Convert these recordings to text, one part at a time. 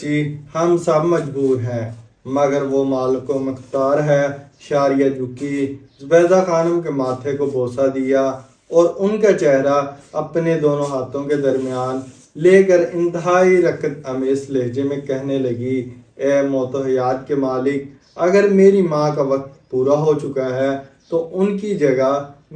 جی ہم سب مجبور ہیں مگر وہ مالک و مختار ہے۔ شاریہ جھکی، زبیدہ خانم کے ماتھے کو بوسہ دیا اور ان کا چہرہ اپنے دونوں ہاتھوں کے درمیان لے کر انتہائی رقت امیز لہجے میں کہنے لگی، اے موت و حیات کے مالک، اگر میری ماں کا وقت پورا ہو چکا ہے تو ان کی جگہ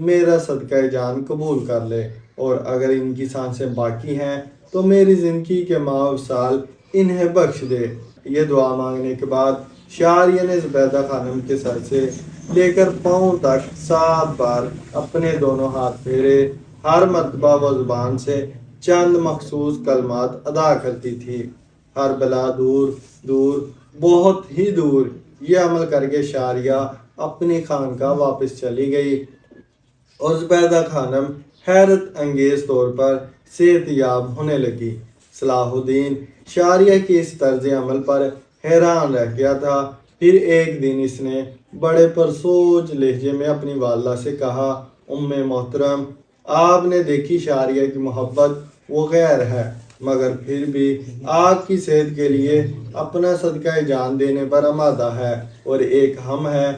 میرا صدقہ جان قبول کر لے، اور اگر ان کی سانسیں باقی ہیں تو میری زندگی کے ماہ و سال انہیں بخش دے۔ یہ دعا مانگنے کے بعد شاریہ نے زبیدہ خانم کے سر سے لے کر پاؤں تک 7 بار اپنے دونوں ہاتھ پھیرے۔ ہر مرتبہ وہ زبان سے چند مخصوص کلمات ادا کرتی تھی۔ ہر بلا دور دور، بہت ہی دور۔ یہ عمل کر کے شاریہ اپنی خانقاہ واپس چلی گئی اور زبیدہ خانم حیرت انگیز طور پر صحت یاب ہونے لگی۔ صلاح الدین شاریہ کی اس طرز عمل پر حیران رہ گیا تھا۔ پھر ایک دن اس نے بڑے پرسوچ لہجے میں اپنی والدہ سے کہا، ام محترم، آپ نے دیکھی شاریہ کی محبت وہ غیر ہے، مگر پھر بھی آپ کی صحت کے لیے اپنا صدقہ جان دینے پر آمادہ ہے، اور ایک ہم ہے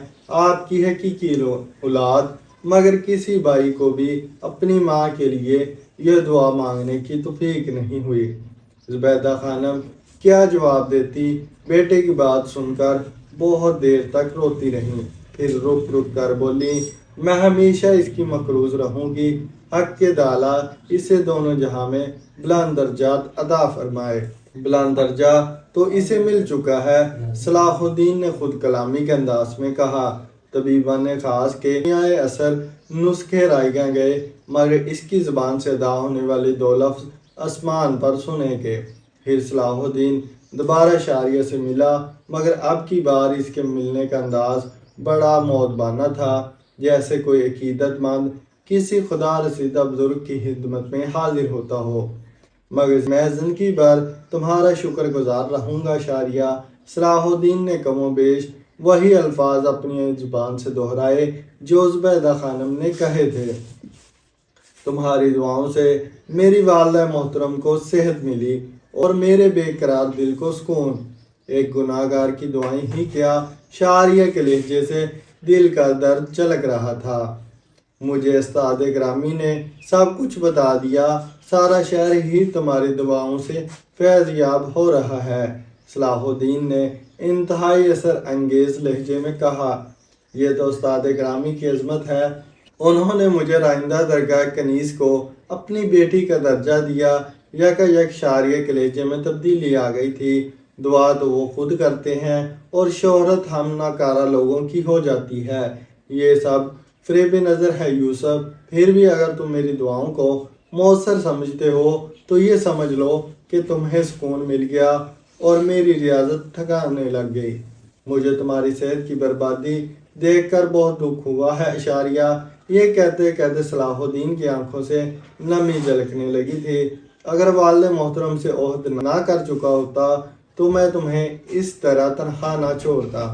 آپ کی حقیقی اولاد، مگر کسی بھائی کو بھی اپنی ماں کے لیے یہ دعا مانگنے کی توفیق نہیں ہوئی۔ زبیدہ خانم کیا جواب دیتی؟ بیٹے کی بات سن کر بہت دیر تک روتی رہیں، پھر رک رک کر بولی، میں ہمیشہ اس کی مقروض رہوں گی، حق کے دالا اسے دونوں جہاں میں بلند درجات عطا فرمائے۔ بلند درجہ تو اسے مل چکا ہے، صلاح الدین نے خود کلامی کے انداز میں کہا۔ طبیبان نے خاص کے دنیائے اثر نسخے رائے گئے، مگر اس کی زبان سے ادا ہونے والے 2 لفظ آسمان پر سنے کے۔ پھر صلاح الدین دوبارہ شاریہ سے ملا، مگر اب کی بار اس کے ملنے کا انداز بڑا مؤدبانہ تھا، جیسے کوئی عقیدت مند کسی خدا رسیدہ بزرگ کی خدمت میں حاضر ہوتا ہو۔ مگر میں زندگی بھر تمہارا شکر گزار رہوں گا شاریہ۔ صلاح الدین نے کم و بیش وہی الفاظ اپنی زبان سے دہرائے جو زبیدہ خانم نے کہے تھے۔ تمہاری دعاؤں سے میری والدہ محترم کو صحت ملی اور میرے بے قرار دل کو سکون۔ ایک گناہ گار کی دعائیں ہی کیا، شاریہ کے لہجے سے دل کا درد جھلک رہا تھا۔ مجھے استاد گرامی نے سب کچھ بتا دیا، سارا شہر ہی تمہاری دعاؤں سے فیض یاب ہو رہا ہے، صلاح الدین نے انتہائی اثر انگیز لہجے میں کہا۔ یہ تو استاد گرامی کی عظمت ہے، انہوں نے مجھے رائندہ درگاہ کنیز کو اپنی بیٹی کا درجہ دیا۔ یک شاریہ کے لہجے میں تبدیلی آ گئی تھی، دعا تو وہ خود کرتے ہیں اور شہرت ہم ناکارہ لوگوں کی ہو جاتی ہے، یہ سب فریب نظر ہے یوسف۔ پھر بھی اگر تم میری دعاؤں کو مؤثر سمجھتے ہو تو یہ سمجھ لو کہ تمہیں سکون مل گیا اور میری ریاضت ٹھکانے لگ گئی۔ مجھے تمہاری صحت کی بربادی دیکھ کر بہت دکھ ہوا ہے شاریہ۔ یہ کہتے کہتے صلاح الدین کی آنکھوں سے نمی جھلکنے لگی تھی۔ اگر والد محترم سے عہد نہ کر چکا ہوتا تو میں تمہیں اس طرح تنہا نہ چھوڑتا۔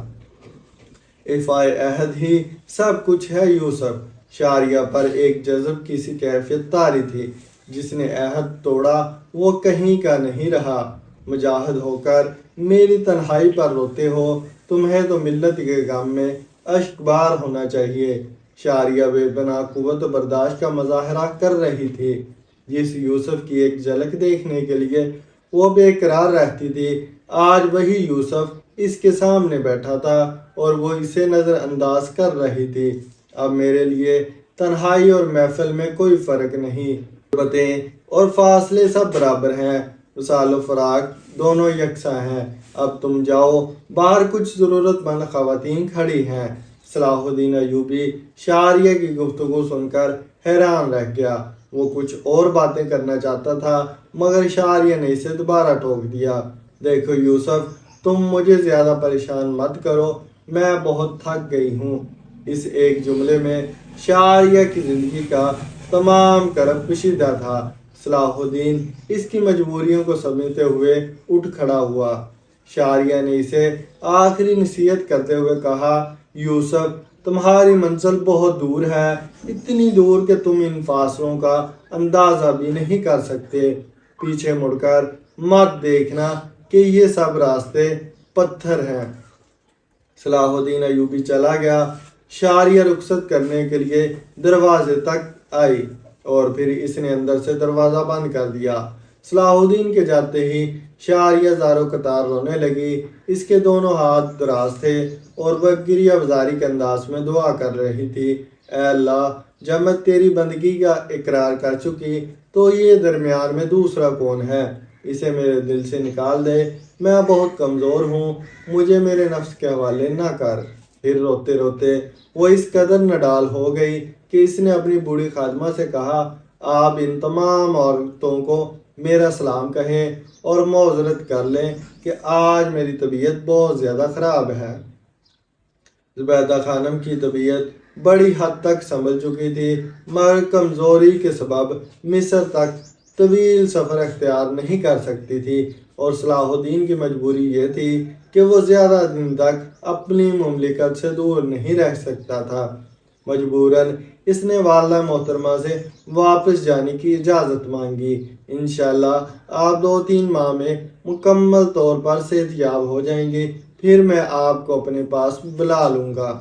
ایفائے عہد ہی سب کچھ ہے یوسف۔ شاریہ پر ایک جذب کی سی کیفیت طاری تھی، جس نے عہد توڑا وہ کہیں کا نہیں رہا۔ مجاہد ہو کر میری تنہائی پر روتے ہو، تمہیں تو ملت کے غم میں اشک بار ہونا چاہیے۔ شاریہ بے پناہ قوت و برداشت کا مظاہرہ کر رہی تھی، جس یوسف کی ایک جھلک دیکھنے کے لیے وہ بے قرار رہتی تھی۔ آج وہی یوسف اس کے سامنے بیٹھا تھا اور وہ اسے نظر انداز کر رہی تھی۔ اب میرے لیے تنہائی اور محفل میں کوئی فرق نہیں، غربتیں اور فاصلے سب برابر ہیں، وصال و فراق دونوں یکساں ہیں۔ اب تم جاؤ، باہر کچھ ضرورت مند خواتین کھڑی ہیں۔ صلاح الدین ایوبی شاریہ کی گفتگو سن کر حیران رہ گیا۔ وہ کچھ اور باتیں کرنا چاہتا تھا، مگر شاریہ نے اسے دوبارہ ٹوک دیا۔ دیکھو یوسف، تم مجھے زیادہ پریشان مت کرو، میں بہت تھک گئی ہوں۔ اس ایک جملے میں شاریہ کی زندگی کا تمام کرب کشیدہ تھا۔ صلاح الدین اس کی مجبوریوں کو سمجھتے ہوئے اٹھ کھڑا ہوا۔ شاریہ نے اسے آخری نصیحت کرتے ہوئے کہا، یوسف، تمہاری منزل بہت دور ہے، اتنی دور کہ تم ان فاصلوں کا اندازہ بھی نہیں کر سکتے۔ پیچھے مڑ کر مت دیکھنا کہ یہ سب راستے پتھر ہیں۔ صلاح الدین ایوبی چلا گیا۔ شاریہ رخصت کرنے کے لیے دروازے تک آئی اور پھر اس نے اندر سے دروازہ بند کر دیا۔ صلاح الدین کے جاتے ہی شاریہ زارو قطار رونے لگی۔ اس کے دونوں ہاتھ دراز تھے اور وہ گریہ وزاری کے انداز میں دعا کر رہی تھی، اے اللہ، جب میں تیری بندگی کا اقرار کر چکی تو یہ درمیان میں دوسرا کون ہے؟ اسے میرے دل سے نکال دے، میں بہت کمزور ہوں، مجھے میرے نفس کے حوالے نہ کر۔ پھر روتے روتے وہ اس قدر نڈال ہو گئی کہ اس نے اپنی بوڑھی خادمہ سے کہا، آپ ان تمام عورتوں کو میرا سلام کہیں اور معذرت کر لیں کہ آج میری طبیعت بہت زیادہ خراب ہے۔ زبیدہ خانم کی طبیعت بڑی حد تک سنبھل چکی تھی، مگر کمزوری کے سبب مصر تک طویل سفر اختیار نہیں کر سکتی تھی اور صلاح الدین کی مجبوری یہ تھی کہ وہ زیادہ دن تک اپنی مملکت سے دور نہیں رہ سکتا تھا۔ مجبوراً اس نے والدہ محترمہ سے واپس جانے کی اجازت مانگی۔ انشاءاللہ آپ 2-3 ماہ میں مکمل طور پر صحت یاب ہو جائیں گی، پھر میں آپ کو اپنے پاس بلا لوں گا۔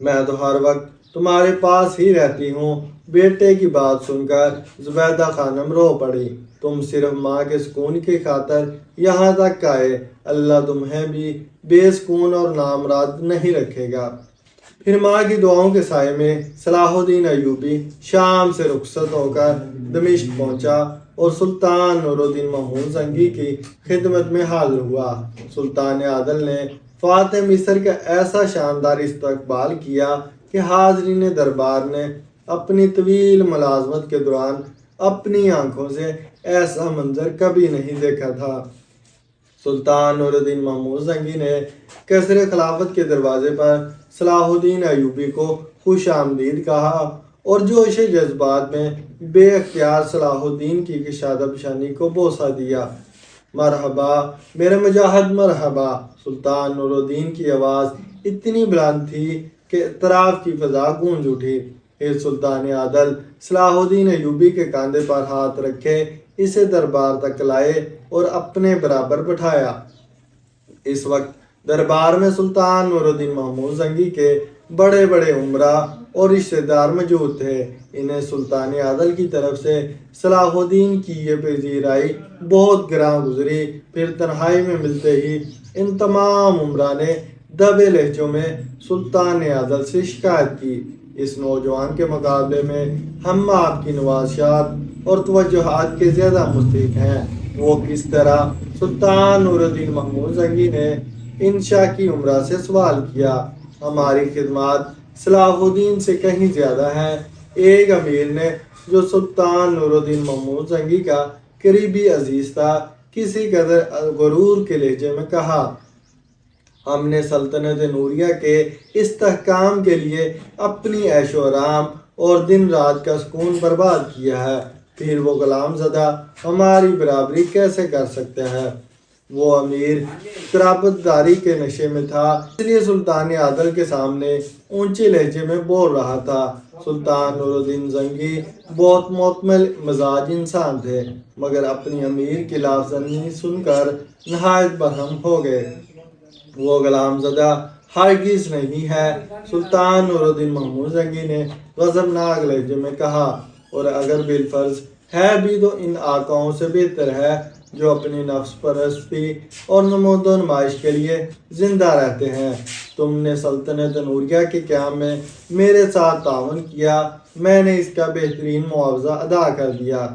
میں تو ہر وقت تمہارے پاس ہی رہتی ہوں۔ بیٹے کی بات سن کر زبیدہ خانم رو پڑی۔ تم صرف ماں کے سکون کی خاطر یہاں تک آئے، اللہ تمہیں بھی بے سکون اور نامراد نہیں رکھے گا۔ پھر ماں کی دعاؤں کے سائے میں صلاح الدین ایوبی شام سے رخصت ہو کر دمشق پہنچا اور سلطان نور الدین محمود زنگی کی خدمت میں حاضر ہوا۔ سلطان عادل نے فاتح مصر کا ایسا شاندار استقبال کیا کہ حاضرین دربار نے اپنی طویل ملازمت کے دوران اپنی آنکھوں سے ایسا منظر کبھی نہیں دیکھا تھا۔ سلطان نور الدین محمود زنگی نے قصر خلافت کے دروازے پر صلاح الدین ایوبی کو خوش آمدید کہا اور جوش جذبات میں بے اختیار صلاح الدین کی کشادہ پیشانی کو بوسہ دیا۔ مرحبا میرے مجاہد، مرحبا۔ سلطان نور الدین کی آواز اتنی بلند تھی کہ اطراف کی فضا گونج اٹھی۔ پھر سلطان عادل صلاح الدین ایوبی کے کاندھے پر ہاتھ رکھے اسے دربار تک لائے اور اپنے برابر بٹھایا۔ اس وقت دربار میں سلطان نور الدین محمود زنگی کے بڑے بڑے امراء اور رشتہ دار موجود تھے۔ انہیں سلطان عادل کی طرف سے صلاح الدین کی یہ پذیرائی بہت گراں گزری۔ پھر تنہائی میں ملتے ہی ان تمام امراء نے دبے لہجوں میں سلطان عادل سے شکایت کی، اس نوجوان کے مقابلے میں ہم آپ کی نوازشات اور توجہات کے زیادہ مستحق ہیں۔ وہ کس طرح؟ سلطان نور الدین محمود زنگی نے انشا کی امراء سے سوال کیا۔ ہماری خدمات صلاح الدین سے کہیں زیادہ ہیں۔ ایک امیر نے جو سلطان نور الدین محمود زنگی کا قریبی عزیز تھا، کسی قدر غرور کے لہجے میں کہا، ہم نے سلطنت نوریہ کے استحکام کے لیے اپنی عیش و آرام اور دن رات کا سکون برباد کیا ہے، پھر وہ غلام زدہ ہماری برابری کیسے کر سکتے ہیں؟ وہ امیر قرابت داری کے نشے میں تھا، اس لیے سلطان عادل کے سامنے اونچے لہجے میں بول رہا تھا۔ سلطان نور الدین زنگی بہت معتمل مزاج انسان تھے، مگر اپنی امیر کی لافزنی سن کر نہایت برہم ہو گئے۔ وہ غلام زدہ ہرگز نہیں ہے، سلطان نور الدین محمود زنگی نے غضبناک لہجے میں کہا، اور اگر بالفرض ہے بھی تو ان آقاؤں سے بہتر ہے جو اپنی نفس پرستی اور نمود و نمائش کے لیے زندہ رہتے ہیں۔ تم نے سلطنت نوریہ کے قیام میں میرے ساتھ تعاون کیا، میں نے اس کا بہترین معاوضہ ادا کر دیا۔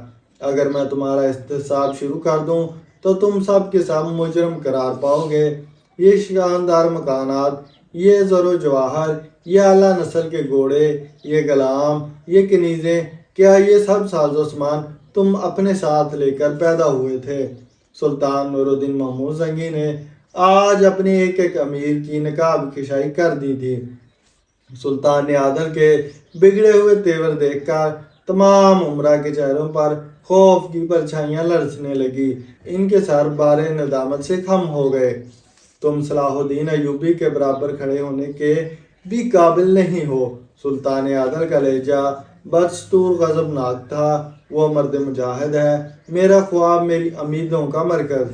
اگر میں تمہارا احتساب شروع کر دوں تو تم سب کے سب مجرم قرار پاؤ گے۔ یہ شاندار مکانات، یہ زر و جواہر، یہ اعلیٰ نسل کے گھوڑے، یہ غلام، یہ کنیزیں، کیا یہ سب ساز و سامان تم اپنے ساتھ لے کر پیدا ہوئے تھے؟ سلطان نور الدین محمود زنگی نے آج اپنے ایک ایک امیر کی نقاب کشائی کر دی تھی۔ سلطان عادل کے بگڑے ہوئے تیور دیکھ کر تمام امراء کے چہروں پر خوف کی پرچھائیاں لرزنے لگی، ان کے سر بارے ندامت سے خم ہو گئے۔ تم صلاح الدین ایوبی کے برابر کھڑے ہونے کے بھی قابل نہیں ہو۔ سلطان عادل کا لہجہ بدستور غضبناک تھا۔ وہ مرد مجاہد ہے، میرا خواب، میری امیدوں کا مرکز۔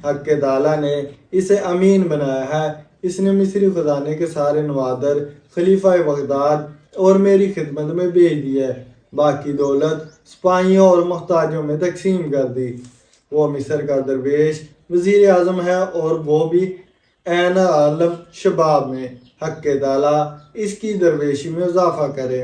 حق تعالیٰ نے اسے امین بنایا ہے۔ اس نے مصری خزانے کے سارے نوادر خلیفہ بغداد اور میری خدمت میں بھیج دی ہے، باقی دولت سپاہیوں اور محتاجوں میں تقسیم کر دی۔ وہ مصر کا درویش وزیر اعظم ہے اور وہ بھی عین عالم شباب میں۔ حق تعالیٰ اس کی درویشی میں اضافہ کرے۔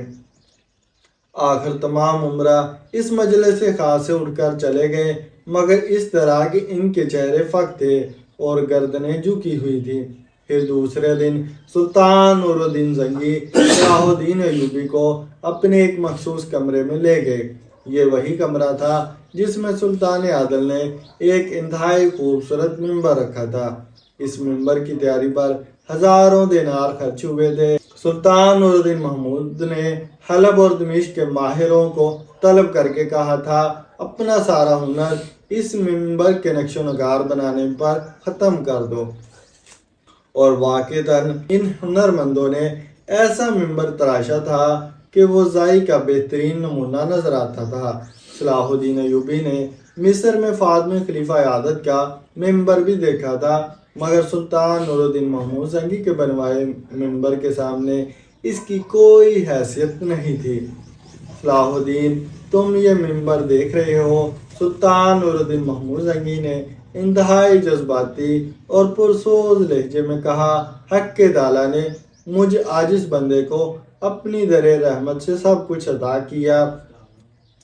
آخر تمام عمرہ اس مجلس خاص سے اٹھ کر چلے گئے، مگر اس طرح کہ ان کے چہرے فک تھے اور گردنیں جھکی ہوئی تھی۔ پھر دوسرے دن سلطان نور الدین زنگی صلاح الدین ایوبی کو اپنے ایک مخصوص کمرے میں لے گئے۔ یہ وہی کمرہ تھا جس میں سلطان عادل نے ایک انتہائی خوبصورت ممبر رکھا تھا۔ اس ممبر کی تیاری پر ہزاروں دینار خرچ ہوئے تھے۔ سلطان نور الدین محمود نے حلب اور دمشق کے ماہروں کو طلب کر کے کہا تھا اپنا سارا ہنر اس ممبر کے نقش و نگار بنانے پر ختم کر دو، اور واقعتاً ان ہنرمندوں نے ایسا ممبر تراشا تھا کہ وہ زائی کا بہترین نمونہ نظر آتا تھا۔ صلاح الدین ایوبی نے مصر میں فاطمی خلیفہ عادت کا ممبر بھی دیکھا تھا، مگر سلطان نور الدین محمود زنگی کے بنوائے ممبر کے سامنے اس کی کوئی حیثیت نہیں تھی۔ صلاح الدین، تم یہ ممبر دیکھ رہے ہو؟ سلطان نور الدین محمود زنگی نے انتہائی جذباتی اور پرسوز لہجے میں کہا، حق تعالیٰ نے مجھ عاجز بندے کو اپنی در رحمت سے سب کچھ عطا کیا،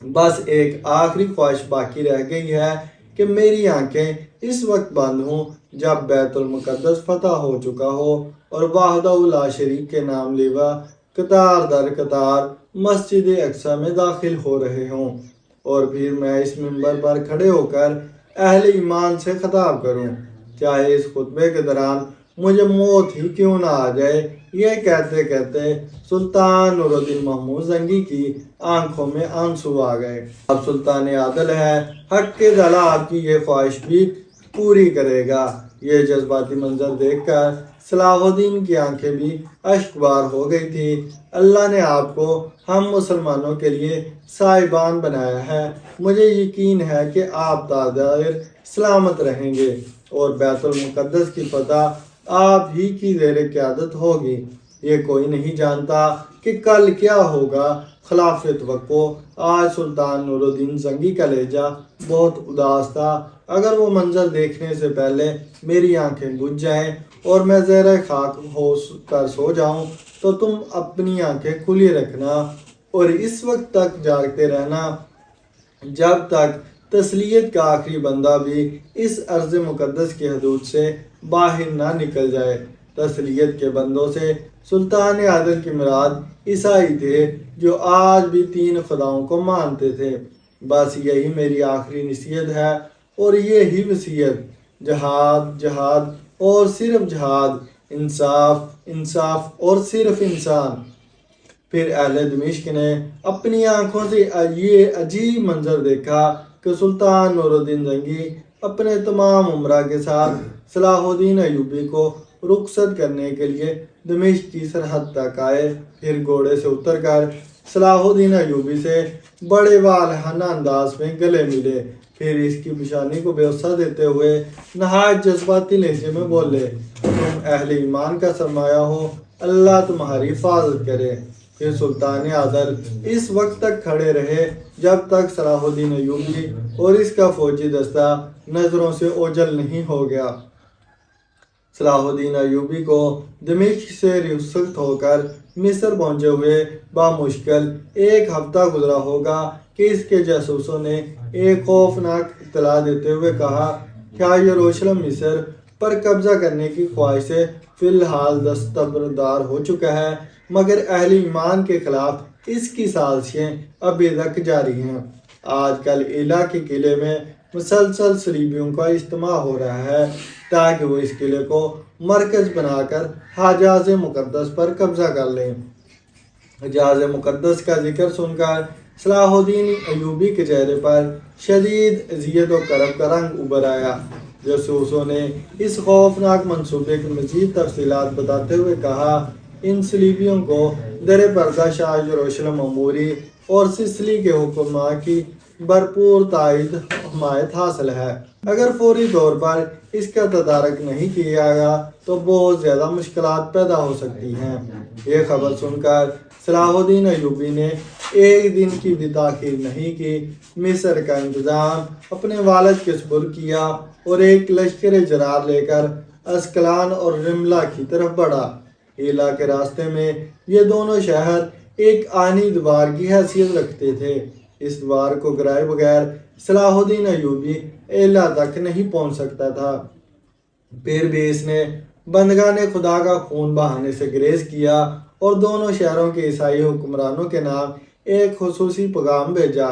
بس ایک آخری خواہش باقی رہ گئی ہے کہ میری آنکھیں اس وقت بند ہوں جب بیت المقدس فتح ہو چکا ہو اور وحدہ لا شریک کے نام لیوا قطار در قطار مسجد اقصی میں داخل ہو رہے ہوں، اور پھر میں اس ممبر پر کھڑے ہو کر اہل ایمان سے خطاب کروں، چاہے اس خطبے کے دوران مجھے موت ہی کیوں نہ آ جائے۔ یہ کہتے کہتے سلطان نور الدین محمود زنگی کی آنکھوں میں آنسو آ گئے۔ اب سلطان عادل ہے، حق تعالیٰ آپ کی یہ خواہش بھی پوری کرے گا۔ یہ جذباتی منظر دیکھ کر صلاح الدین کی آنکھیں بھی اشک بار ہو گئی تھی۔ اللہ نے آپ کو ہم مسلمانوں کے لیے صاحبان بنایا ہے، مجھے یقین ہے کہ آپ دائر سلامت رہیں گے اور بیت المقدس کی فتح آپ ہی کی زیر قیادت ہوگی۔ یہ کوئی نہیں جانتا کہ کل کیا ہوگا۔ خلاف توقع آج سلطان نور الدین زنگی کا لہجہ بہت اداس تھا۔ اگر وہ منظر دیکھنے سے پہلے میری آنکھیں بجھ جائیں اور میں زیر خاک ہو کر سو جاؤں تو تم اپنی آنکھیں کھلی رکھنا اور اس وقت تک جاگتے رہنا جب تک تسلیت کا آخری بندہ بھی اس ارض مقدس کی حدود سے باہر نہ نکل جائے۔ تسلیت کے بندوں سے سلطان عادل کی مراد عیسائی تھے جو آج بھی 3 خداؤں کو مانتے تھے۔ بس یہی میری آخری نصیحت ہے اور یہی وصیت، جہاد جہاد اور صرف جہاد، انصاف انصاف اور صرف انسان۔ پھر اہل دمشق نے اپنی آنکھوں سے یہ عجیب منظر دیکھا کہ سلطان نور الدین زنگی اپنے تمام عمرہ کے ساتھ صلاح الدین ایوبی کو رخصت کرنے کے لیے دمشق کی سرحد تک آئے۔ پھر گھوڑے سے اتر کر صلاح الدین ایوبی سے بڑے والہانہ انداز میں گلے ملے، پھر اس کی پیشانی کو بوسہ دیتے ہوئے نہایت جذباتی لہجے میں بولے، تم اہل ایمان کا سرمایہ ہو، اللہ تمہاری حفاظت کرے۔ پھر سلطان عادل اس وقت تک کھڑے رہے جب تک صلاح الدین ایوبی اور اس کا فوجی دستہ نظروں سے اوجھل نہیں ہو گیا۔ صلاح الدین ایوبی کو دمشق سے رخصت ہو کر مصر پہنچے ہوئے بامشکل 1 ہفتہ گزرا ہوگا کہ اس کے جاسوسوں نے ایک خوفناک اطلاع دیتے ہوئے کہا، کیا یروشلم مصر پر قبضہ کرنے کی خواہش سے فی الحال دستبردار ہو چکا ہے، مگر اہل ایمان کے خلاف اس کی سازشیں ابھی تک جاری ہیں۔ آج کل ایلا کے قلعے میں مسلسل صلیبیوں کا اجتماع ہو رہا ہے تاکہ وہ اس قلعے کو مرکز بنا کر حجاز مقدس پر قبضہ کر لیں۔ حجاز مقدس کا ذکر سن کر صلاح الدین ایوبی کے چہرے پر شدید اذیت و کرب کا رنگ ابھر آیا۔ جاسوسوں نے اس خوفناک منصوبے کی مزید تفصیلات بتاتے ہوئے کہا، ان صلیبیوں کو در پردہ شاہ یروشلم اموری اور سسلی کے حکماں کی بھرپور تائید حمایت حاصل ہے۔ اگر فوری طور پر اس کا تدارک نہیں کیا گیا تو بہت زیادہ مشکلات پیدا ہو سکتی ہیں۔ یہ خبر سن کر صلاح الدین ایوبی نے ایک دن کی بھی تاخیر نہیں کی، مصر کا انتظام اپنے والد کے سپرد کیا اور ایک لشکر جرار لے کر اسکلان اور رملہ کی طرف بڑھا۔ ایلا کے راستے میں یہ دونوں شہر ایک آہنی دیوار کی حیثیت رکھتے تھے۔ اس دیوار کو گرائے بغیر صلاح الدین ایوبی ایلا تک نہیں پہنچ سکتا تھا۔ پھر بھی اس نے بندگان خدا کا خون بہانے سے گریز کیا اور دونوں شہروں کے عیسائی حکمرانوں کے نام ایک خصوصی پیغام بھیجا: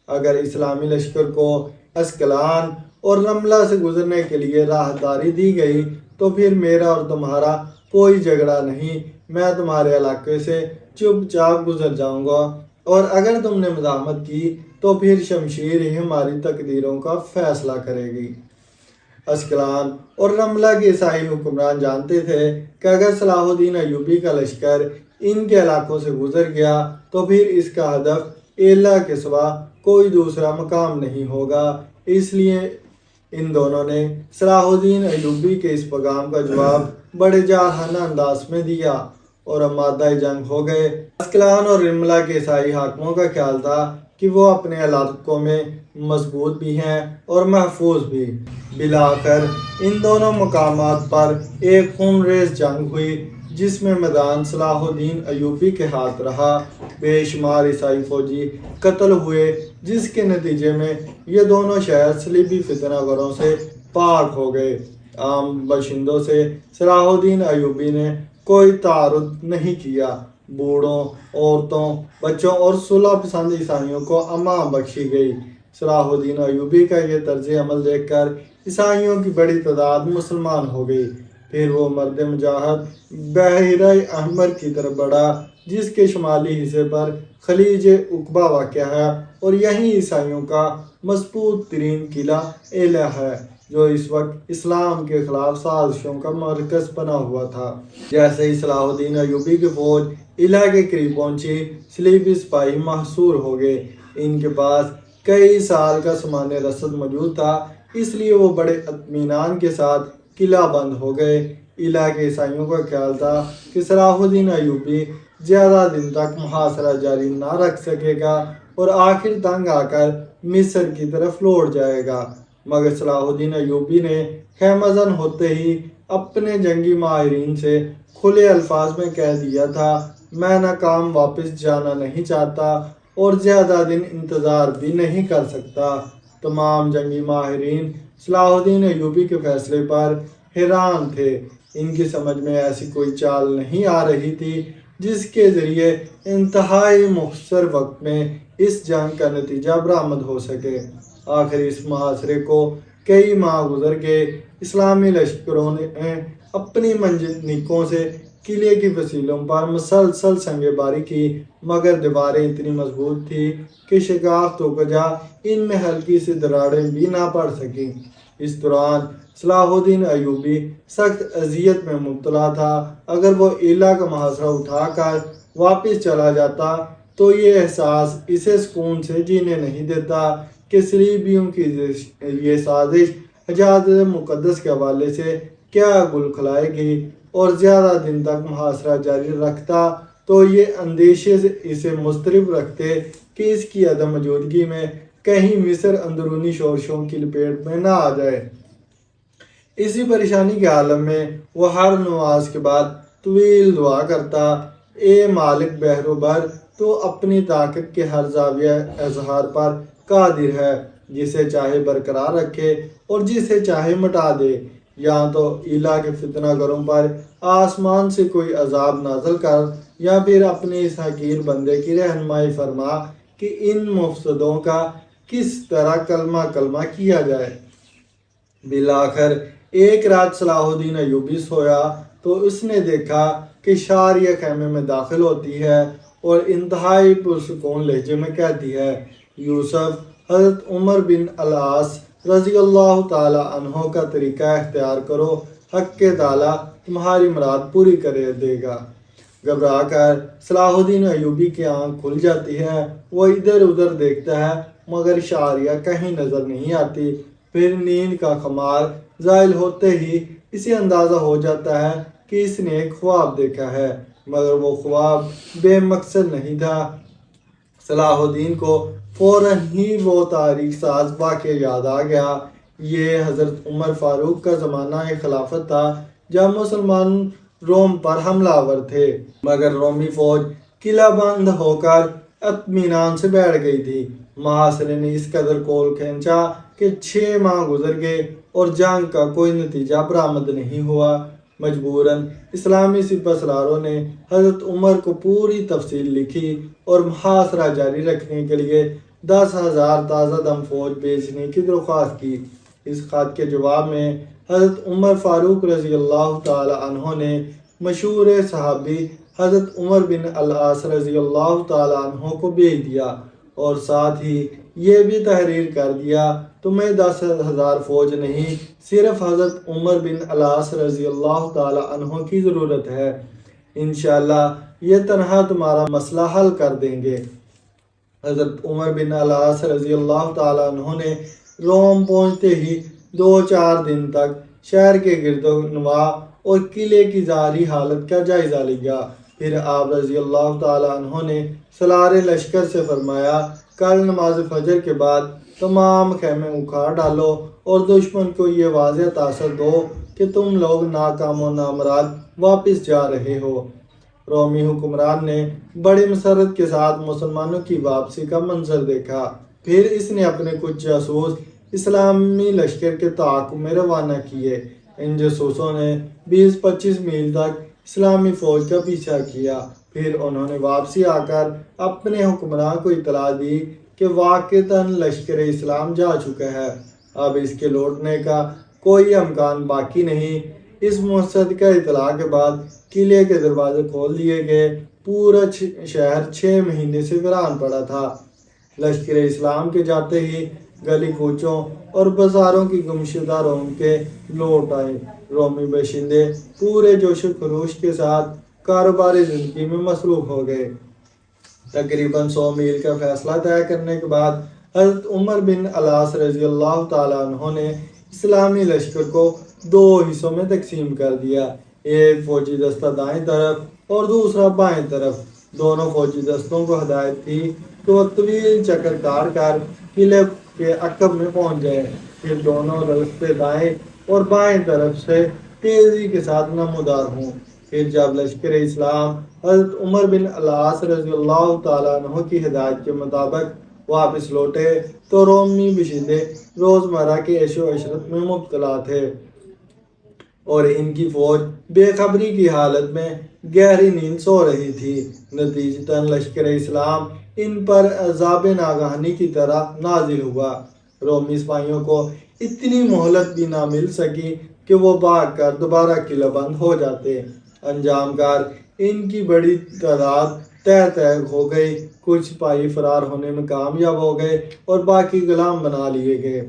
اگر اسلامی لشکر کو اسکلان اور رملہ سے گزرنے کے لیے راہداری دی گئی تو پھر میرا اور تمہارا کوئی جھگڑا نہیں، میں تمہارے علاقے سے چپ چاپ گزر جاؤں گا، اور اگر تم نے مزاحمت کی تو پھر شمشیر ہی ہماری تقدیروں کا فیصلہ کرے گی۔ اسکلان اور رملہ کے عیسائی حکمران جانتے تھے کہ اگر صلاح الدین ایوبی کا لشکر ان کے علاقوں سے گزر گیا تو پھر اس کا ہدف ایلا کے سوا کوئی دوسرا مقام نہیں ہوگا۔ اس لیے ان دونوں نے صلاح الدین ایوبی کے اس پیغام کا جواب بڑے جارحانہ انداز میں دیا اور آمادہ جنگ ہو گئے۔ اسکلان اور رملہ کے عیسائی حاکموں کا خیال تھا کہ وہ اپنے علاقوں میں مضبوط بھی ہیں اور محفوظ بھی۔ بالآخر ان دونوں مقامات پر ایک خونریز جنگ ہوئی جس میں میدان صلاح الدین ایوبی کے ہاتھ رہا۔ بے شمار عیسائی فوجی قتل ہوئے، جس کے نتیجے میں یہ دونوں شہر صلیبی فتنہ گروں سے پاک ہو گئے۔ عام باشندوں سے صلاح الدین ایوبی نے کوئی تعارض نہیں کیا۔ بوڑھوں، عورتوں، بچوں اور صلح پسند عیسائیوں کو امان بخشی گئی۔ صلاح الدین ایوبی کا یہ طرز عمل دیکھ کر عیسائیوں کی بڑی تعداد مسلمان ہو گئی۔ پھر وہ مرد مجاہد بحیرہ احمر کی طرف بڑھا، جس کے شمالی حصے پر خلیج عقبہ واقع ہے اور یہیں عیسائیوں کا مضبوط ترین قلعہ ایلا ہے، جو اس وقت اسلام کے خلاف سازشوں کا مرکز بنا ہوا تھا۔ جیسے ہی صلاح الدین ایوبی کی فوج ایلا کے قریب پہنچی، صلیبی سپاہی محصور ہو گئے۔ ان کے پاس کئی سال کا سامان رسد موجود تھا، اس لیے وہ بڑے اطمینان کے ساتھ قلعہ بند ہو گئے۔ ایلا کے عیسائیوں کا خیال تھا کہ صلاح الدین ایوبی زیادہ دن تک محاصرہ جاری نہ رکھ سکے گا اور آخر تنگ آ کر مصر کی طرف لوٹ جائے گا، مگر صلاح الدین ایوبی نے خیمہ زن ہوتے ہی اپنے جنگی ماہرین سے کھلے الفاظ میں کہہ دیا تھا: میں ناکام واپس جانا نہیں چاہتا اور زیادہ دن انتظار بھی نہیں کر سکتا۔ تمام جنگی ماہرین صلاح الدین ایوبی کے فیصلے پر حیران تھے۔ ان کی سمجھ میں ایسی کوئی چال نہیں آ رہی تھی جس کے ذریعے انتہائی مختصر وقت میں اس جنگ کا نتیجہ برآمد ہو سکے۔ آخر اس محاصرے کو کئی ماہ گزر گئے۔ اسلامی لشکروں نے اپنی منجنیقوں سے قلعے کی فصیلوں پر مسلسل سنگ باری کی، مگر دیواریں اتنی مضبوط تھیں کہ شگاف تو کجا ان میں ہلکی سی دراڑیں بھی نہ پڑ سکیں۔ اس دوران صلاح الدین ایوبی سخت اذیت میں مبتلا تھا۔ اگر وہ ایلا کا محاصرہ اٹھا کر واپس چلا جاتا تو یہ احساس اسے سکون سے جینے نہیں دیتا کہ صلیبیوں کی یہ سازش حجاز مقدس کے حوالے سے کیا گل کھلائے گی، اور زیادہ دن تک محاصرہ جاری رکھتا تو یہ اندیشے سے اسے مضطرب رکھتے کہ اس کی عدم موجودگی میں کہیں مصر اندرونی شورشوں کی لپیٹ میں نہ آ جائے۔ اسی پریشانی کے عالم میں وہ ہر نماز کے بعد طویل دعا کرتا: اے مالک بحر و بر، تو اپنی طاقت کے ہر زاویہ اظہار پر قادر ہے، جسے چاہے برقرار رکھے اور جسے چاہے مٹا دے۔ یا تو ایلا کے فتنہ گروں پر آسمان سے کوئی عذاب نازل کر، یا پھر اپنے اس حقیر بندے کی رہنمائی فرما کہ ان مفسدوں کا کس طرح کلمہ کیا جائے۔ بالآخر ایک رات صلاح الدین ایوبی سویا تو اس نے دیکھا کہ شاریہ خیمے میں داخل ہوتی ہے اور انتہائی پرسکون لہجے میں کہتی ہے: یوسف، حضرت عمر بن العاص رضی اللہ تعالی عنہ کا طریقہ اختیار کرو، حق کے تعالی تمہاری مراد پوری کر دے گا۔ گھبرا کر صلاح الدین ایوبی کی آنکھ کھل جاتی ہے۔ وہ ادھر ادھر دیکھتا ہے، مگر شاریہ کہیں نظر نہیں آتی۔ پھر نیند کا خمار زائل ہوتے ہی اسے اندازہ ہو جاتا ہے کہ اس نے ایک خواب دیکھا ہے، مگر وہ خواب بے مقصد نہیں تھا۔ صلاح الدین کو فوراً ہی وہ تاریخ ساز واقعہ یاد آ گیا۔ یہ حضرت عمر فاروق کا زمانہ خلافت تھا جب مسلمان روم پر حملہ آور تھے، مگر رومی فوج قلعہ بند ہو کر اطمینان سے بیٹھ گئی تھی۔ محاصرے نے اس قدر کول کھینچا کہ 6 ماہ گزر گئے اور جنگ کا کوئی نتیجہ برآمد نہیں ہوا۔ مجبوراً اسلامی سپہ سالاروں نے حضرت عمر کو پوری تفصیل لکھی اور محاصرہ جاری رکھنے کے لیے 10,000 تازہ دم فوج بھیجنے کی درخواست کی۔ اس خط کے جواب میں حضرت عمر فاروق رضی اللہ تعالی عنہ نے مشہور صحابی حضرت عمر بن العاص رضی اللہ تعالی عنہ کو بھیج دیا اور ساتھ ہی یہ بھی تحریر کر دیا تمہیں 10,000 فوج نہیں، صرف حضرت عمر بن العاص رضی اللہ تعالی عنہ کی ضرورت ہے، انشاءاللہ یہ تنہا تمہارا مسئلہ حل کر دیں گے۔ حضرت عمر بن العاص رضی اللہ تعالی عنہ نے روم پہنچتے ہی 2-4 دن تک شہر کے گرد و نواح اور قلعے کی ظاہری حالت کا جائزہ لیا۔ پھر آپ رضی اللہ تعالی عنہ نے سالار لشکر سے فرمایا، کل نماز فجر کے بعد تمام خیمے اکھاڑ ڈالو اور دشمن کو یہ واضح تاثر دو کہ تم لوگ ناکام و نامراد واپس جا رہے ہو۔ رومی حکمران نے بڑی مسرت کے ساتھ مسلمانوں کی واپسی کا منظر دیکھا۔ پھر اس نے اپنے کچھ جاسوس اسلامی لشکر کے تعاقب میں روانہ کیے۔ ان جاسوسوں نے 20-25 میل تک اسلامی فوج کا پیچھا کیا۔ پھر انہوں نے واپسی آ کر اپنے حکمران کو اطلاع دی کہ واقعتاً لشکر اسلام جا چکا ہے، اب اس کے لوٹنے کا کوئی امکان باقی نہیں۔ اس مصدقہ اطلاع کے بعد قلعے کے دروازے کھول دیے گئے۔ پورا شہر 6 مہینے سے ویران پڑا تھا۔ لشکر اسلام کے جاتے ہی گلی کوچوں اور بازاروں کی گمشدہ رونقیں لوٹ آئیں۔ رومی باشندے پورے جوش و خروش کے ساتھ کاروباری زندگی میں مصروف ہو گئے۔ تقریباً 100 میل کا فاصلہ طے کرنے کے بعد حضرت عمر بن العاص رضی اللہ تعالی عنہ نے اسلامی لشکر کو 2 حصوں میں تقسیم کر دیا، ایک فوجی دستہ دائیں طرف اور دوسرا بائیں طرف۔ دونوں فوجی دستوں کو ہدایت تھی کہ وہ طویل چکر کاٹ کر قلعے کے عقب میں پہنچ جائیں، پھر دونوں رستے دائیں اور بائیں طرف سے تیزی کے ساتھ نمودار ہوں۔ پھر جب لشکر اسلام حضرت عمر بن العاص رضی اللہ تعالیٰ عنہ کی ہدایت کے مطابق واپس لوٹے تو رومی باشندے روزمرہ کے عیش و عشرت میں مبتلا تھے اور ان کی فوج بے خبری کی حالت میں گہری نیند سو رہی تھی۔ نتیجتاً لشکر اسلام ان پر عذاب ناگہانی کی طرح نازل ہوا۔ رومی سپاہیوں کو اتنی مہلت بھی نہ مل سکی کہ وہ بھاگ کر دوبارہ قلعہ بند ہو جاتے۔ انجام کار ان کی بڑی تعداد تہہ ہو گئی، کچھ سپاہی فرار ہونے میں کامیاب ہو گئے اور باقی غلام بنا لیے گئے۔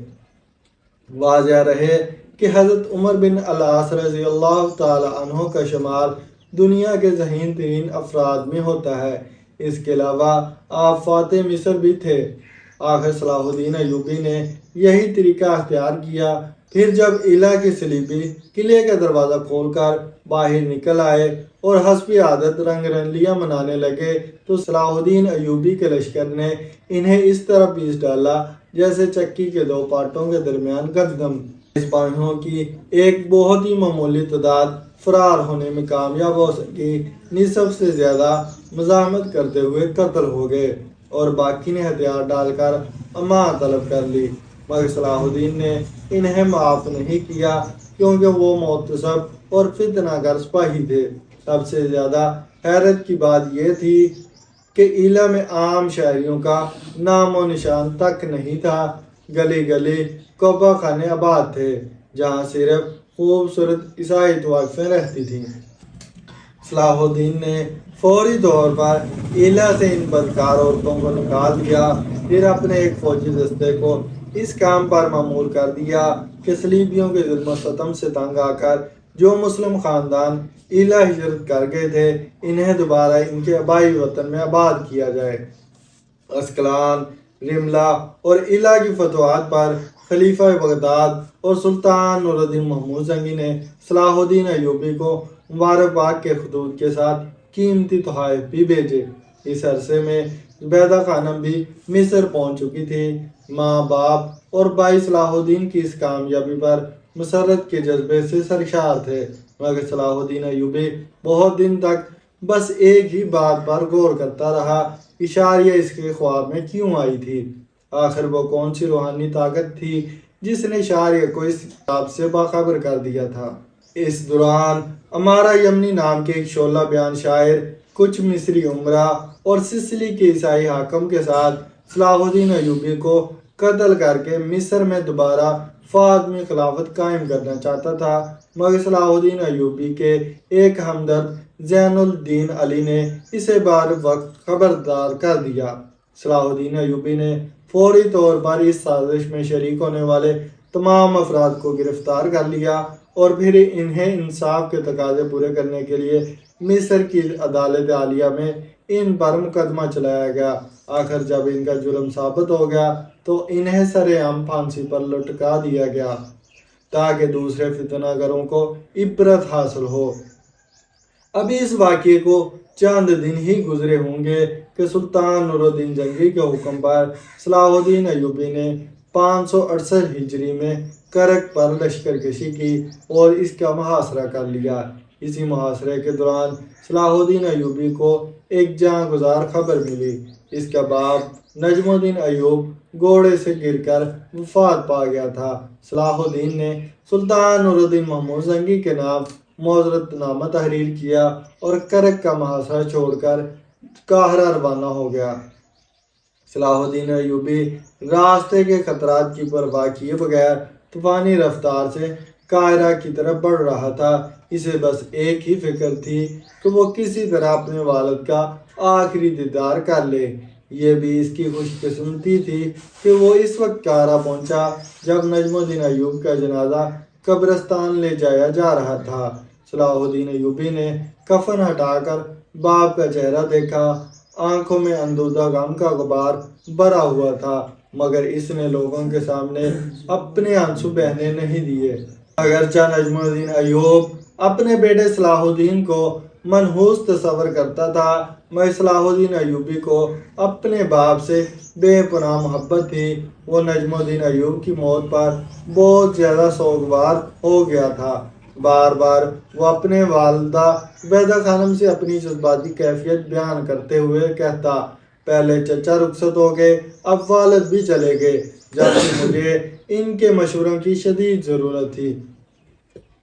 واضح رہے کہ حضرت عمر بن العاص رضی اللہ تعالی عنہ کا شمار دنیا کے ذہین ترین افراد میں ہوتا ہے۔ اس کے علاوہ آپ فاتح مصر بھی تھے۔ آخر صلاح الدین ایوبی نے یہی طریقہ اختیار کیا۔ پھر جب ایلا کے صلیبی قلعے کا دروازہ کھول کر باہر نکل آئے اور حسب عادت رنگ رنگلیاں منانے لگے تو صلاح الدین ایوبی کے لشکر نے انہیں اس طرح پیس ڈالا جیسے چکی کے 2 پارٹوں کے درمیان گندم۔ سپاہیوں کی ایک بہت ہی معمولی تعداد فرار ہونے میں کامیاب ہو سکی، نصف سے زیادہ مزاحمت کرتے ہوئے قتل ہو گئے اور باقی نے ہتھیار ڈال کر امان طلب کر لی، مگر صلاح الدین نے انہیں معاف نہیں کیا کیونکہ وہ محتسب اور فتنہ گر سپاہی تھے۔ سب سے زیادہ حیرت کی بات یہ تھی کہ ایلا میں عام شہریوں کا نام و نشان تک نہیں تھا۔ گلی گلی قبہ خانے آباد تھے جہاں صرف خوبصورت عیسائی طوائفیں رہتی تھیں۔ صلاح الدین نے فوری طور پر ایلا سے ان بدکار عورتوں کو نکال دیا، پھر اپنے ایک فوجی دستے کو اس کام پر مامور کر دیا کہ صلیبیوں کے ظلم و ستم سے تنگ آ کر جو مسلم خاندان ایلا ہجرت کر گئے تھے انہیں دوبارہ ان کے آبائی وطن میں آباد کیا جائے۔ اسکلان، رملہ اور علا کی فتوحات پر خلیفہ بغداد اور سلطان نور الدین محمود زنگی نے صلاح الدین ایوبی کو مبارکباد کے خطوط کے ساتھ قیمتی تحائف بھی بھیجے۔ اس عرصے میں زبیدہ خانم بھی مصر پہنچ چکی تھی۔ ماں باپ اور بھائی صلاح الدین کی اس کامیابی پر مسرت کے جذبے سے سرشار تھے، مگر صلاح الدین ایوبی بہت دن تک بس ایک ہی بات پر غور کرتا رہا کہ شاریہ اس کے خواب میں کیوں آئی تھی۔ آخر وہ کون سی روحانی طاقت تھی جس نے شاریہ کو اس کتاب سے باخبر کر دیا تھا۔ اس دوران امارہ یمنی نام کے ایک شعلہ بیان شاعر کچھ مصری امرا اور سسلی کے عیسائی حاکم کے ساتھ صلاح الدین ایوبی کو قتل کر کے مصر میں دوبارہ فاطمی خلافت قائم کرنا چاہتا تھا، مگر صلاح الدین ایوبی کے ایک ہمدرد زین الدین علی نے اسے بار وقت خبردار کر دیا۔ صلاح الدین ایوبی نے فوری طور پر اس سازش میں شریک ہونے والے تمام افراد کو گرفتار کر لیا اور پھر انہیں انصاف کے تقاضے پورے کرنے کے لیے مصر کی عدالت عالیہ میں ان پر مقدمہ چلایا گیا۔ آخر جب ان کا جرم ثابت ہو گیا تو انہیں سر عام پھانسی پر لٹکا دیا گیا تاکہ دوسرے فتنہ گروں کو عبرت حاصل ہو۔ ابھی اس واقعے کو چند دن ہی گزرے ہوں گے کہ سلطان نور الدین زنگی کے حکم پر صلاح الدین ایوبی نے 568 ہجری میں کرک پر لشکر کشی کی اور اس کا محاصرہ کر لیا۔ اسی محاصرے کے دوران صلاح الدین ایوبی کو ایک جاں گزار خبر ملی۔ اس کا باپ نجم الدین ایوب گھوڑے سے گر کر وفات پا گیا تھا۔ صلاح الدین نے سلطان نور الدین محمود زنگی کے نام معذرت نامہ تحریر کیا اور کرک کا محاصرہ چھوڑ کر قاہرہ روانہ ہو گیا۔ صلاح الدین ایوبی راستے کے خطرات کی پرواہ کیے بغیر طوفانی رفتار سے قاہرہ کی طرف بڑھ رہا تھا۔ اسے بس ایک ہی فکر تھی کہ وہ کسی طرح اپنے والد کا آخری دیدار کر لے۔ یہ بھی اس کی خوش قسمتی تھی کہ وہ اس وقت قاہرہ پہنچا جب نجم الدین ایوب کا جنازہ قبرستان لے جایا جا رہا تھا۔ صلاح الدین ایوبی نے کفن ہٹا کر باپ کا چہرہ دیکھا۔ آنکھوں میں اندودہ غم کا غبار بھرا ہوا تھا، مگر اس نے لوگوں کے سامنے اپنے آنسو بہنے نہیں دیے۔ اگرچہ نجم الدین ایوب اپنے بیٹے صلاح الدین کو منحوس تصور کرتا تھا، مگر صلاح الدین ایوبی کو اپنے باپ سے بے پناہ محبت تھی۔ وہ نجم الدین ایوب کی موت پر بہت زیادہ سوگوار ہو گیا تھا۔ بار بار وہ اپنے والدہ زبیدہ خانم سے اپنی جذباتی کیفیت بیان کرتے ہوئے کہتا، پہلے چچا رخصت ہو گئے، اب والد بھی چلے گئے، جبکہ مجھے ان کے مشوروں کی شدید ضرورت تھی۔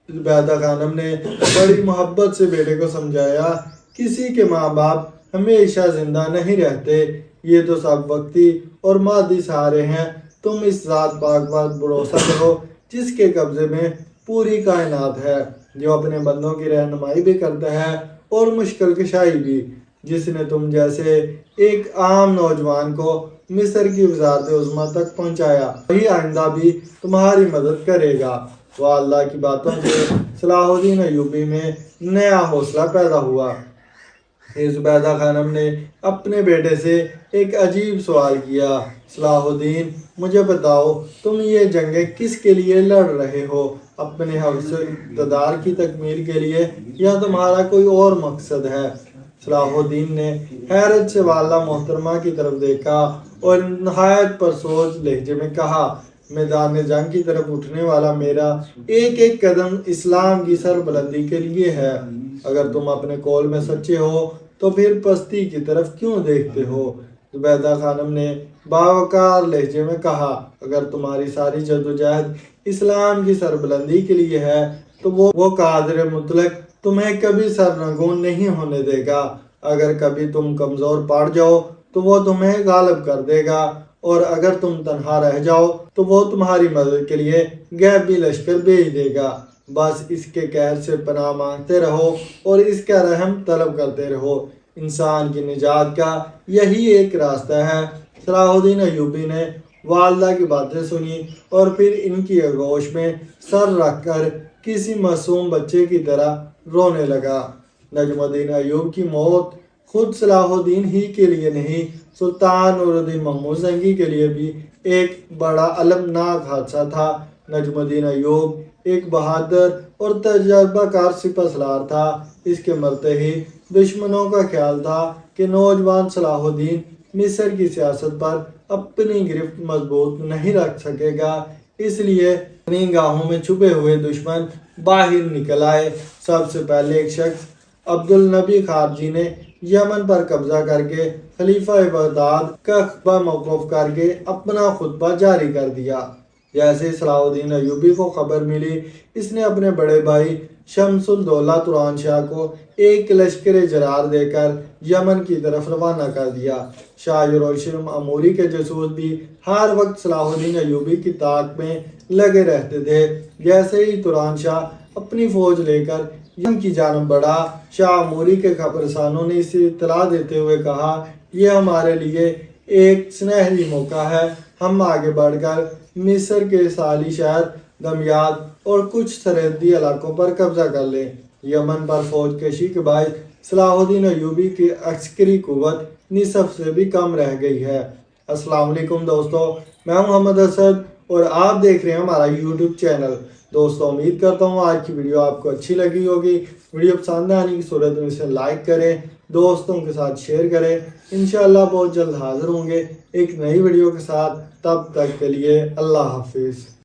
زبیدہ خانم نے بڑی محبت سے بیٹے کو سمجھایا، کسی کے ماں باپ ہمیشہ زندہ نہیں رہتے، یہ تو سب وقتی اور مادی سہارے ہیں۔ تم اس ذات پاک پر بھروسہ کرو جس کے قبضے میں پوری کائنات ہے، جو اپنے بندوں کی رہنمائی بھی کرتا ہے اور مشکل کشائی بھی، جس نے تم جیسے ایک عام نوجوان کو مصر کی وزارت عظمیٰ تک پہنچایا، وہی آئندہ بھی تمہاری مدد کرے گا۔ وہ اللہ کی باتوں سے صلاح الدین ایوبی میں نیا حوصلہ پیدا ہوا۔ زبیدہ خانم نے اپنے بیٹے سے ایک عجیب سوال کیا، صلاح الدین مجھے بتاؤ، تم یہ جنگیں کس کے لیے لڑ رہے ہو؟ اپنے حوصلے اقتدار کی تکمیل کے لیے یا تمہارا کوئی اور مقصد ہے؟ صلاح الدین نے حیرت سے والدہ محترمہ کی طرف دیکھا اور نہایت پرسوچ لہجے میں کہا، میدان جنگ کی طرف اٹھنے والا میرا ایک ایک قدم اسلام کی سربلندی کے لیے ہے۔ اگر تم اپنے قول میں سچے ہو تو پھر پستی کی طرف کیوں دیکھتے ہو؟ زبیدہ خانم نے باوقار لہجے میں کہا، اگر تمہاری ساری جدوجہد اسلام کی سربلندی کے لیے ہے تو وہ قادر مطلق تمہیں کبھی سرنگون نہیں ہونے دے گا۔ اگر کبھی تم کمزور پڑ جاؤ تو وہ تمہیں غالب کر دے گا، اور اگر تم تنہا رہ جاؤ تو وہ تمہاری مدد کے لیے غیبی لشکر بھیج دے گا۔ بس اس کے قہر سے پناہ مانگتے رہو اور اس کا رحم طلب کرتے رہو۔ انسان کی نجات کا یہی ایک راستہ ہے۔ صلاح الدین ایوبی نے والدہ کی باتیں سنی اور پھر ان کی آغوش میں سر رکھ کر کسی معصوم بچے کی طرح رونے لگا۔ نجم الدین ایوب کی موت خود صلاح الدین ہی کے لیے نہیں، سلطان نور الدین محمود زنگی کے لیے بھی ایک بڑا المناک حادثہ تھا۔ نجم الدین ایوب ایک بہادر اور تجربہ کار سپہ سالار تھا۔ اس کے مرتے ہی دشمنوں کا خیال تھا کہ نوجوان صلاح الدین مصر کی سیاست پر اپنی گرفت مضبوط نہیں رکھ سکے گا، اس لیے اپنی گاہوں میں چھپے ہوئے دشمن باہر نکل آئے۔ سب سے پہلے ایک شخص عبد النبی خارجی نے یمن پر قبضہ کر کے خلیفہ بغداد کا خطبہ موقوف کر کے اپنا خطبہ جاری کر دیا۔ جیسے صلاح الدین ایوبی کو خبر ملی، اس نے اپنے بڑے بھائی شمس الدولہ تران شاہ کو ایک لشکر جرار دے کر یمن کی طرف روانہ کر دیا۔ شاہ یروشلم اموری کے جاسوس بھی ہر وقت صلاح الدین ایوبی کی طاق میں لگے رہتے تھے۔ جیسے ہی تران شاہ اپنی فوج لے کر یمن کی جانب بڑھا، شاہ اموری کے خبرسانوں نے اسے اطلاع دیتے ہوئے کہا، یہ ہمارے لیے ایک سنہری موقع ہے، ہم آگے بڑھ کر مصر کے ساحلی شہر دمیاط اور کچھ سرحدی علاقوں پر قبضہ کر لیں۔ یمن پر فوج کشی کے باعث صلاح الدین ایوبی کی عسکری قوت نصف سے بھی کم رہ گئی ہے۔ السلام علیکم دوستو، میں ہوں محمد اسد اور آپ دیکھ رہے ہیں ہمارا یوٹیوب چینل۔ دوستو امید کرتا ہوں آج کی ویڈیو آپ کو اچھی لگی ہوگی۔ ویڈیو پسند آنے کی صورت میں اسے لائک کریں، دوستوں کے ساتھ شیئر کریں۔ انشاءاللہ بہت جلد حاضر ہوں گے ایک نئی ویڈیو کے ساتھ، تب تک کے لیے اللہ حافظ۔